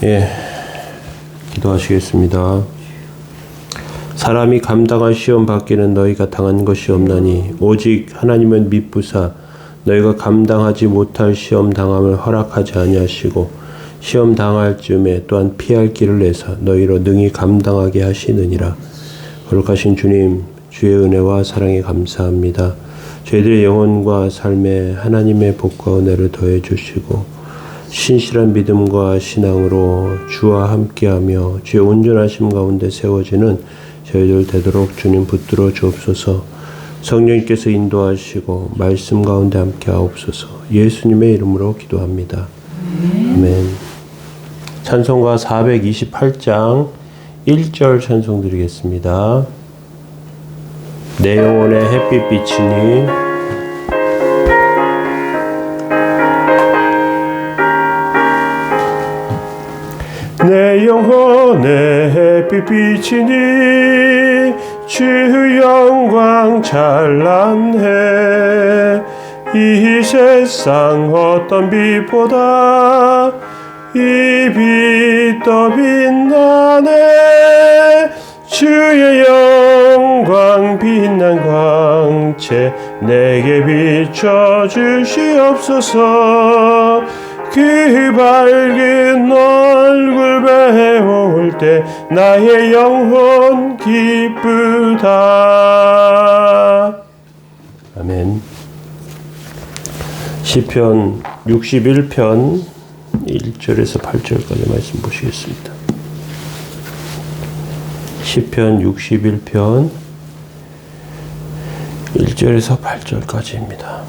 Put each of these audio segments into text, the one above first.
예, 기도하시겠습니다. 사람이 감당할 시험 밖에는 너희가 당한 것이 없나니 오직 하나님은 미쁘사 너희가 감당하지 못할 시험 당함을 허락하지 아니하시고 시험 당할 즈음에 또한 피할 길을 내사 너희로 능히 감당하게 하시느니라. 거룩하신 주님, 주의 은혜와 사랑에 감사합니다. 저희들의 영혼과 삶에 하나님의 복과 은혜를 더해 주시고 신실한 믿음과 신앙으로 주와 함께하며 주의 온전하심 가운데 세워지는 저희들 되도록 주님 붙들어 주옵소서. 성령님께서 인도하시고 말씀 가운데 함께하옵소서. 예수님의 이름으로 기도합니다. 아멘. 찬송가 428장 1절 찬송 드리겠습니다. 내 영혼의 햇빛 비치니 내 영혼의 햇빛 비치니 주 영광 찬란해 이 세상 어떤 빛보다 이 빛 더 빛나네 주의 영광 빛난 광채 내게 비춰주시옵소서. 그 밝은 얼굴 배울 때 나의 영혼 기쁘다. 아멘. 시편 61편 1절에서 8절까지 말씀 보시겠습니다. 시편 61편 1절에서 8절까지입니다.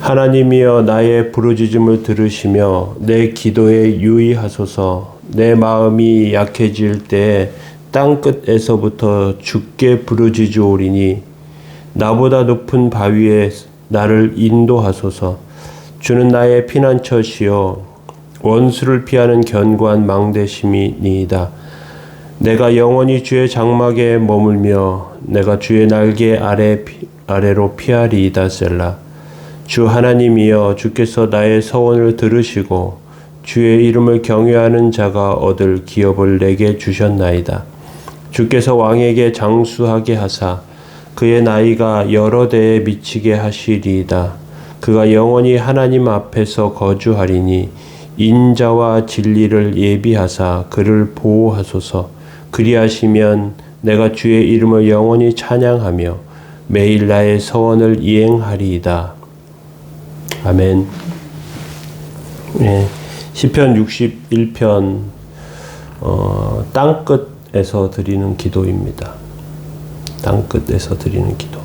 하나님이여 나의 부르짖음을 들으시며 내 기도에 유의하소서. 내 마음이 약해질 때 땅끝에서부터 주께 부르짖으오리니 나보다 높은 바위에 나를 인도하소서. 주는 나의 피난처시요 원수를 피하는 견고한 망대심이니이다. 내가 영원히 주의 장막에 머물며 내가 주의 날개 아래로 피하리이다. 셀라. 주 하나님이여 주께서 나의 서원을 들으시고 주의 이름을 경외하는 자가 얻을 기업을 내게 주셨나이다. 주께서 왕에게 장수하게 하사 그의 나이가 여러 대에 미치게 하시리이다. 그가 영원히 하나님 앞에서 거주하리니 인자와 진리를 예비하사 그를 보호하소서. 그리하시면 내가 주의 이름을 영원히 찬양하며 매일 나의 서원을 이행하리이다. 아멘. 네, 시편 61편 땅끝에서 드리는 기도입니다. 땅끝에서 드리는 기도.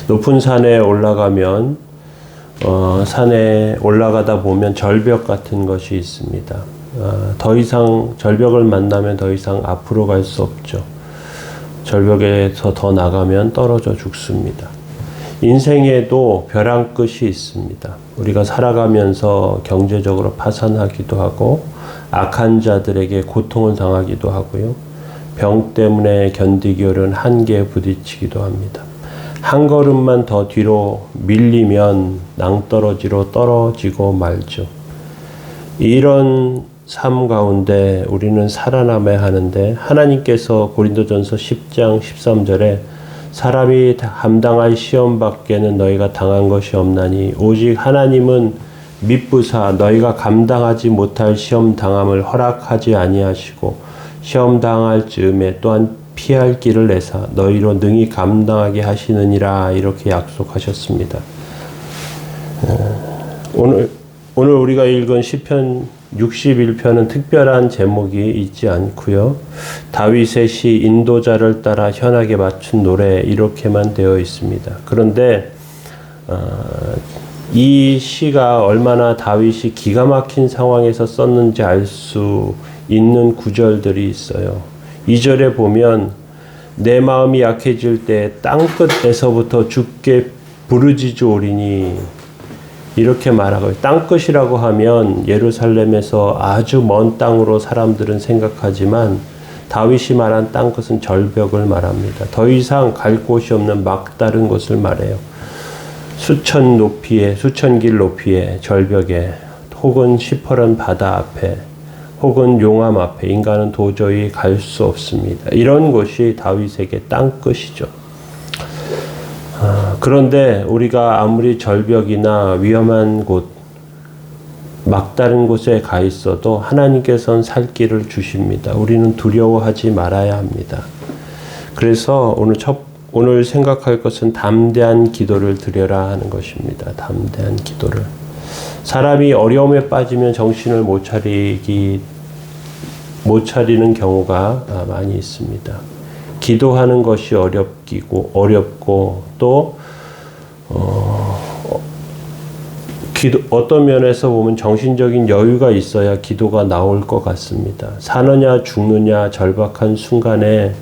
높은 산에 올라가면 산에 올라가다 보면 절벽 같은 것이 있습니다. 더 이상 절벽을 만나면 더 이상 앞으로 갈 수 없죠. 절벽에서 더 나가면 떨어져 죽습니다. 인생에도 벼랑 끝이 있습니다. 우리가 살아가면서 경제적으로 파산하기도 하고 악한 자들에게 고통을 당하기도 하고요. 병 때문에 견디기 어려운 한계에 부딪히기도 합니다. 한 걸음만 더 뒤로 밀리면 낭떠러지로 떨어지고 말죠. 이런 삶 가운데 우리는 살아남아야 하는데 하나님께서 고린도전서 10장 13절에 사람이 감당할 시험 밖에는 너희가 당한 것이 없나니 오직 하나님은 미쁘사 너희가 감당하지 못할 시험 당함을 허락하지 아니하시고 시험 당할 즈음에 또한 피할 길을 내사 너희로 능히 감당하게 하시느니라. 이렇게 약속하셨습니다. 오늘 우리가 읽은 시편 61편은 특별한 제목이 있지 않고요. 다윗의 시 인도자를 따라 현악에 맞춘 노래 이렇게만 되어 있습니다. 그런데 이 시가 얼마나 다윗이 기가 막힌 상황에서 썼는지 알 수 있는 구절들이 있어요. 2절에 보면 내 마음이 약해질 때 땅끝에서부터 주께 부르짖으오리니 이렇게 말하고 땅끝이라고 하면 예루살렘에서 아주 먼 땅으로 사람들은 생각하지만 다윗이 말한 땅끝은 절벽을 말합니다. 더 이상 갈 곳이 없는 막다른 곳을 말해요. 수천 길 높이의 절벽에 혹은 시퍼런 바다 앞에, 혹은 용암 앞에 인간은 도저히 갈 수 없습니다. 이런 곳이 다윗에게 땅끝이죠. 그런데 우리가 아무리 절벽이나 위험한 곳, 막다른 곳에 가 있어도 하나님께서는 살 길을 주십니다. 우리는 두려워하지 말아야 합니다. 그래서 오늘 생각할 것은 담대한 기도를 드려라 하는 것입니다. 담대한 기도를. 사람이 어려움에 빠지면 정신을 못 차리는 경우가 많이 있습니다. 기도하는 것이 어렵고 또 어떤 면에서 보면 정신적인 여유가 있어야 기도가 나올 것 같습니다. 사느냐 죽느냐 절박한 순간에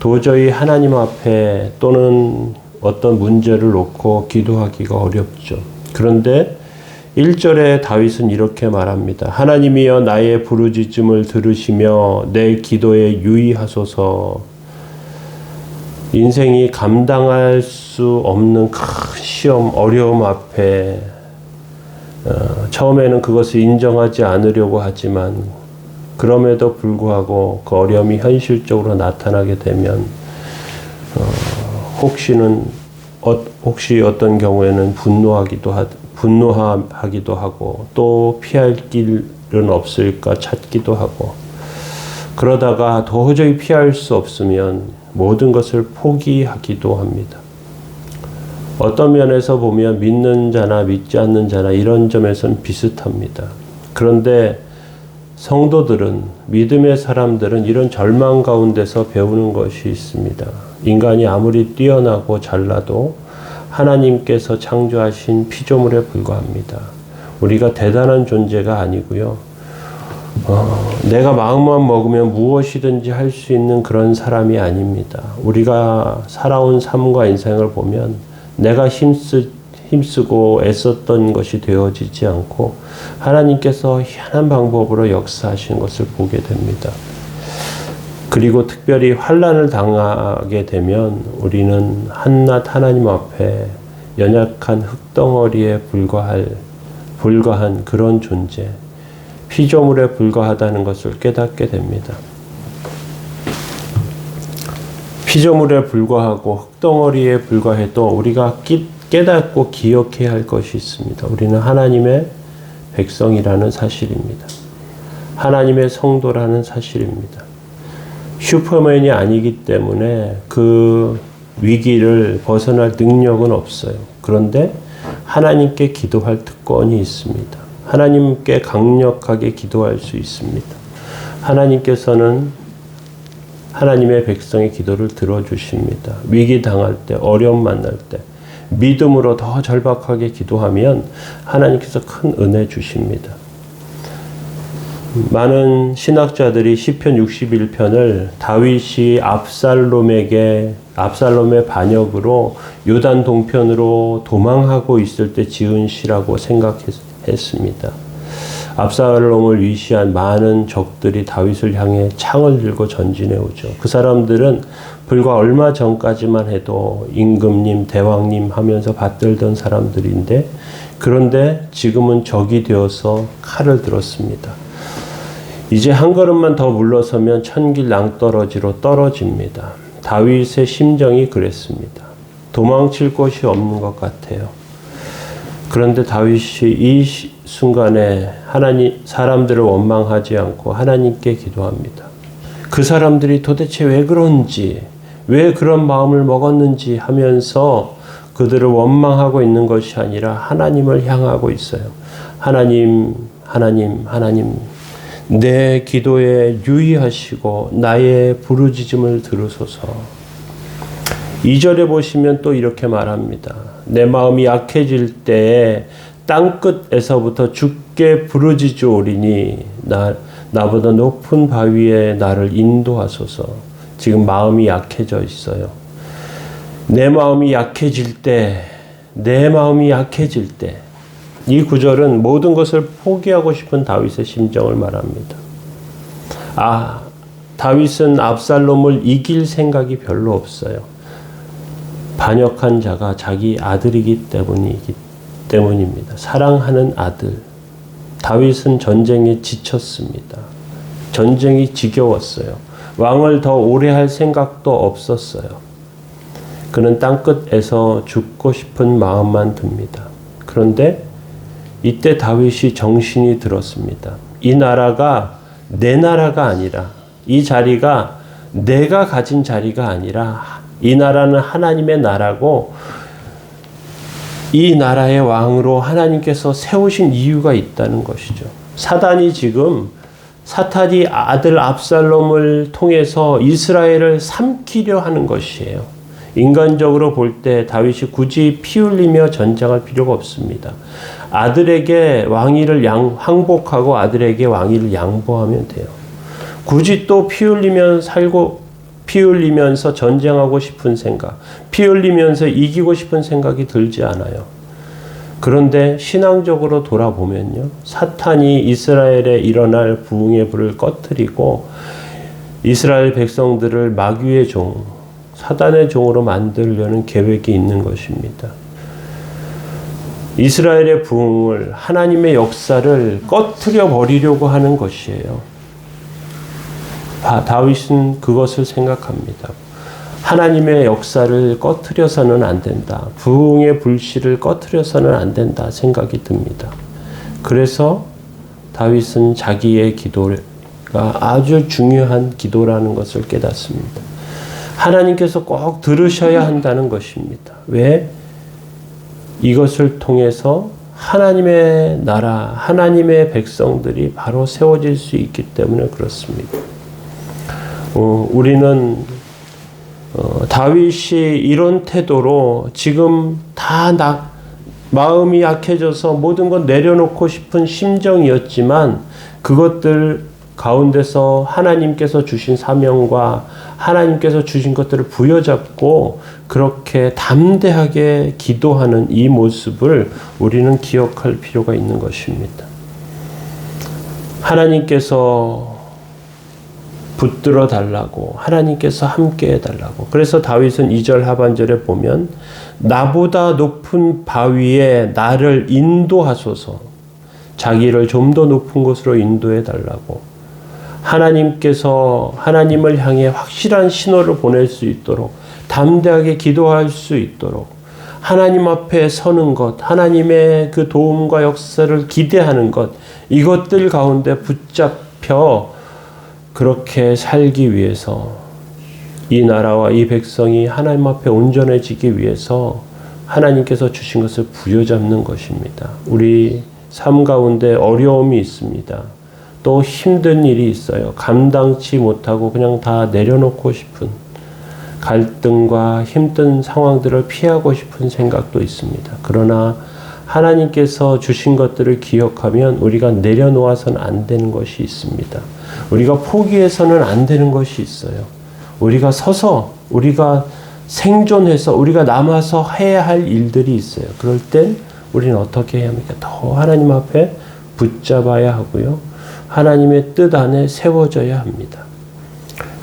도저히 하나님 앞에 또는 어떤 문제를 놓고 기도하기가 어렵죠. 그런데 1절에 다윗은 이렇게 말합니다. 하나님이여 나의 부르짖음을 들으시며 내 기도에 유의하소서. 인생이 감당할 수 없는 큰 시험, 어려움 앞에 처음에는 그것을 인정하지 않으려고 하지만 그럼에도 불구하고 그 어려움이 현실적으로 나타나게 되면 혹시 어떤 경우에는 분노하기도 하고 또 피할 길은 없을까 찾기도 하고 그러다가 도저히 피할 수 없으면 모든 것을 포기하기도 합니다. 어떤 면에서 보면 믿는 자나 믿지 않는 자나 이런 점에서는 비슷합니다. 그런데 성도들은, 믿음의 사람들은 이런 절망 가운데서 배우는 것이 있습니다. 인간이 아무리 뛰어나고 잘나도 하나님께서 창조하신 피조물에 불과합니다. 우리가 대단한 존재가 아니고요. 내가 마음만 먹으면 무엇이든지 할 수 있는 그런 사람이 아닙니다. 우리가 살아온 삶과 인생을 보면 내가 힘쓰고 애썼던 것이 되어지지 않고 하나님께서 희한한 방법으로 역사하시는 것을 보게 됩니다. 그리고 특별히 환난을 당하게 되면 우리는 한낱 하나님 앞에 연약한 흙덩어리에 불과한 그런 존재, 피조물에 불과하다는 것을 깨닫게 됩니다. 피조물에 불과하고 흙덩어리에 불과해도 우리가 깨닫고 기억해야 할 것이 있습니다. 우리는 하나님의 백성이라는 사실입니다. 하나님의 성도라는 사실입니다. 슈퍼맨이 아니기 때문에 그 위기를 벗어날 능력은 없어요. 그런데 하나님께 기도할 특권이 있습니다. 하나님께 강력하게 기도할 수 있습니다. 하나님께서는 하나님의 백성의 기도를 들어주십니다. 위기 당할 때, 어려움 만날 때, 믿음으로 더 절박하게 기도하면 하나님께서 큰 은혜 주십니다. 많은 신학자들이 시편 61편을 다윗이 압살롬의 반역으로 요단 동편으로 도망하고 있을 때 지은 시라고 생각했습니다. 압살롬을 위시한 많은 적들이 다윗을 향해 창을 들고 전진해 오죠. 그 사람들은 불과 얼마 전까지만 해도 임금님, 대왕님 하면서 받들던 사람들인데 그런데 지금은 적이 되어서 칼을 들었습니다. 이제 한 걸음만 더 물러서면 천길 낭떠러지로 떨어집니다. 다윗의 심정이 그랬습니다. 도망칠 곳이 없는 것 같아요. 그런데 다윗이 이 순간에 사람들을 원망하지 않고 하나님께 기도합니다. 그 사람들이 도대체 왜 그런지, 왜 그런 마음을 먹었는지 하면서 그들을 원망하고 있는 것이 아니라 하나님을 향하고 있어요. 하나님, 내 기도에 유의하시고 나의 부르짖음을 들으소서. 2절에 보시면 또 이렇게 말합니다. 내 마음이 약해질 때에 땅끝에서부터 주께 부르짖으오리니 나보다 높은 바위에 나를 인도하소서. 지금 마음이 약해져 있어요. 내 마음이 약해질 때, 이 구절은 모든 것을 포기하고 싶은 다윗의 심정을 말합니다. 다윗은 압살롬을 이길 생각이 별로 없어요. 반역한 자가 자기 아들이기 때문입니다. 사랑하는 아들. 다윗은 전쟁에 지쳤습니다. 전쟁이 지겨웠어요. 왕을 더 오래 할 생각도 없었어요. 그는 땅끝에서 죽고 싶은 마음만 듭니다. 그런데 이때 다윗이 정신이 들었습니다. 이 나라가 내 나라가 아니라, 이 자리가 내가 가진 자리가 아니라, 이 나라는 하나님의 나라고, 이 나라의 왕으로 하나님께서 세우신 이유가 있다는 것이죠. 사탄이 아들 압살롬을 통해서 이스라엘을 삼키려 하는 것이에요. 인간적으로 볼 때 다윗이 굳이 피 흘리며 전쟁할 필요가 없습니다. 아들에게 왕위를 항복하고 아들에게 왕위를 양보하면 돼요. 굳이 또 피 흘리면서 전쟁하고 싶은 생각, 피 흘리면서 이기고 싶은 생각이 들지 않아요. 그런데 신앙적으로 돌아보면요, 사탄이 이스라엘에 일어날 부흥의 불을 꺼뜨리고 이스라엘 백성들을 마귀의 종, 사단의 종으로 만들려는 계획이 있는 것입니다. 이스라엘의 부흥을, 하나님의 역사를 꺼뜨려 버리려고 하는 것이에요. 다윗은 그것을 생각합니다. 하나님의 역사를 꺼뜨려서는 안 된다. 부흥의 불씨를 꺼뜨려서는 안 된다 생각이 듭니다. 그래서 다윗은 자기의 기도가 아주 중요한 기도라는 것을 깨닫습니다. 하나님께서 꼭 들으셔야 한다는 것입니다. 왜? 이것을 통해서 하나님의 나라, 하나님의 백성들이 바로 세워질 수 있기 때문에 그렇습니다. 우리는 다윗이 이런 태도로 지금 다 마음이 약해져서 모든 것 내려놓고 싶은 심정이었지만, 그것들 가운데서 하나님께서 주신 사명과 하나님께서 주신 것들을 부여잡고 그렇게 담대하게 기도하는 이 모습을 우리는 기억할 필요가 있는 것입니다. 하나님께서 붙들어 달라고, 하나님께서 함께 해달라고. 그래서 다윗은 2절 하반절에 보면 나보다 높은 바위에 나를 인도하소서, 자기를 좀 더 높은 곳으로 인도해 달라고, 하나님을 향해 확실한 신호를 보낼 수 있도록, 담대하게 기도할 수 있도록, 하나님 앞에 서는 것, 하나님의 그 도움과 역사를 기대하는 것, 이것들 가운데 붙잡혀 그렇게 살기 위해서, 이 나라와 이 백성이 하나님 앞에 온전해지기 위해서 하나님께서 주신 것을 부여잡는 것입니다. 우리 삶 가운데 어려움이 있습니다. 또 힘든 일이 있어요. 감당치 못하고 그냥 다 내려놓고 싶은, 갈등과 힘든 상황들을 피하고 싶은 생각도 있습니다. 그러나 하나님께서 주신 것들을 기억하면 우리가 내려놓아서는 안 되는 것이 있습니다. 우리가 포기해서는 안 되는 것이 있어요. 우리가 서서, 우리가 생존해서, 우리가 남아서 해야 할 일들이 있어요. 그럴 땐 우리는 어떻게 해야 합니까? 더 하나님 앞에 붙잡아야 하고요, 하나님의 뜻 안에 세워져야 합니다.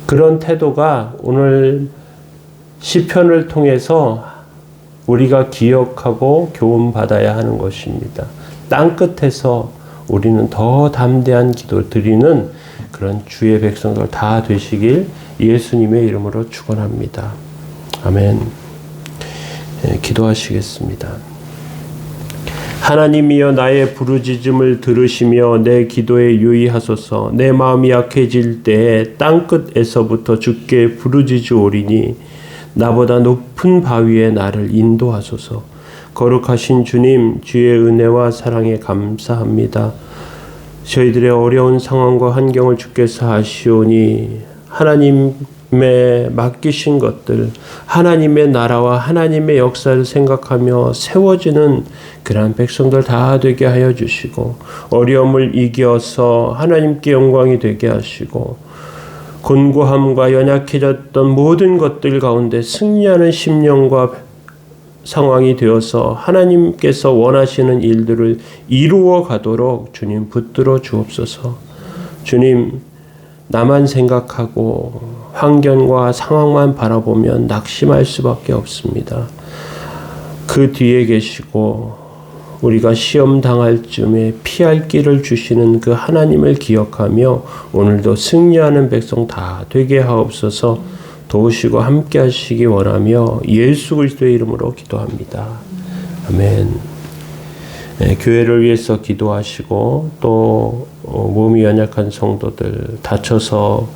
그런 태도가 오늘 시편을 통해서 우리가 기억하고 교훈받아야 하는 것입니다. 땅끝에서 우리는 더 담대한 기도 드리는 그런 주의 백성들 다 되시길 예수님의 이름으로 축원합니다. 아멘. 기도하시겠습니다. 하나님이여, 나의 부르짖음을 들으시며 내 기도에 유의하소서. 내 마음이 약해질 때에 땅끝에서부터 주께 부르짖으오리니 나보다 높은 바위에 나를 인도하소서. 거룩하신 주님, 주의 은혜와 사랑에 감사합니다. 저희들의 어려운 상황과 환경을 주께서 아시오니 하나님의 맡기신 것들, 하나님의 나라와 하나님의 역사를 생각하며 세워지는 그러한 백성들 다 되게 하여 주시고, 어려움을 이겨서 하나님께 영광이 되게 하시고, 곤고함과 연약해졌던 모든 것들 가운데 승리하는 심령과 상황이 되어서 하나님께서 원하시는 일들을 이루어 가도록 주님 붙들어 주옵소서. 주님, 나만 생각하고 환경과 상황만 바라보면 낙심할 수밖에 없습니다. 그 뒤에 계시고 우리가 시험 당할 쯤에 피할 길을 주시는 그 하나님을 기억하며 오늘도 승리하는 백성 다 되게 하옵소서. 도우시고 함께 하시기 원하며 예수 그리스도의 이름으로 기도합니다. 아멘. 네, 교회를 위해서 기도하시고 또 몸이 연약한 성도들, 다쳐서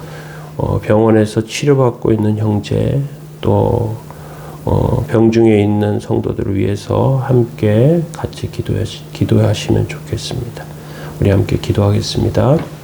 병원에서 치료받고 있는 형제, 또 병중에 있는 성도들을 위해서 함께 같이 기도하시면 좋겠습니다. 우리 함께 기도하겠습니다.